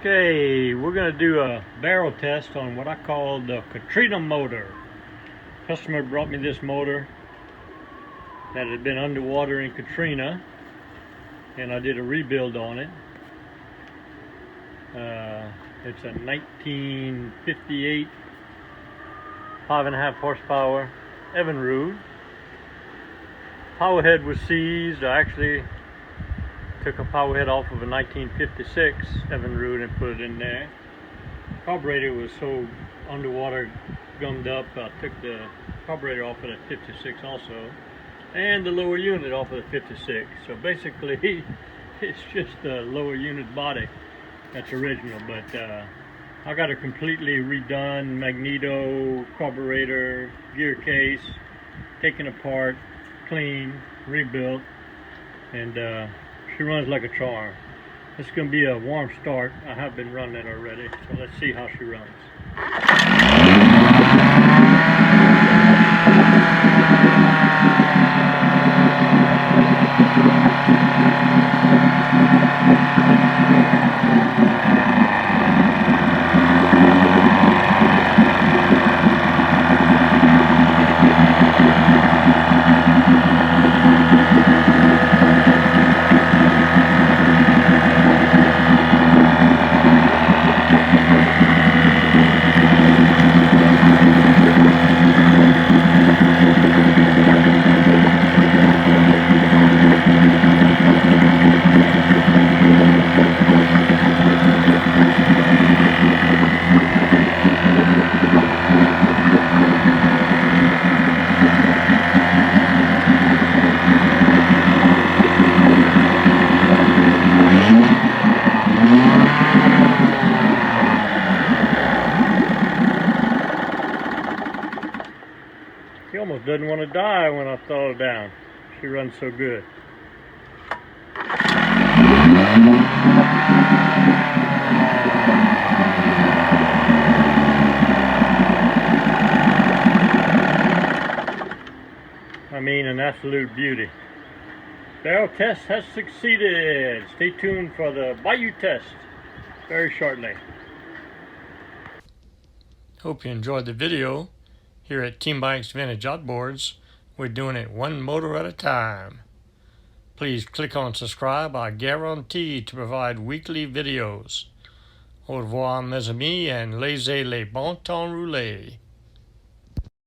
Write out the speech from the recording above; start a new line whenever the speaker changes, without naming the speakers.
Okay, we're going to do a barrel test on what I call the Katrina motor. Customer brought me this motor that had been underwater in Katrina, and I did a rebuild on it. It's a 1958 5.5 horsepower Evinrude. Power head was seized. I actually took a power head off of a 1956 Evinrude and put it in there. Carburetor was so underwater gummed up, I took the carburetor off of the 56 also, and the lower unit off of the 56. So basically it's just the lower unit body that's original, but I got a completely redone magneto, carburetor, gear case, taken apart, clean, rebuilt, and she runs like a charm. It's going to be a warm start. I have been running it already, so let's see how she runs. She almost doesn't want to die when I throttle her down. She runs so good. I mean, an absolute beauty. Barrel test has succeeded. Stay tuned for the Bayou test very shortly. Hope you enjoyed the video. Here at Team Bikes Vintage Outboards, we're doing it one motor at a time. Please click on subscribe. I guarantee to provide weekly videos. Au revoir mes amis, and laissez les bon temps rouler.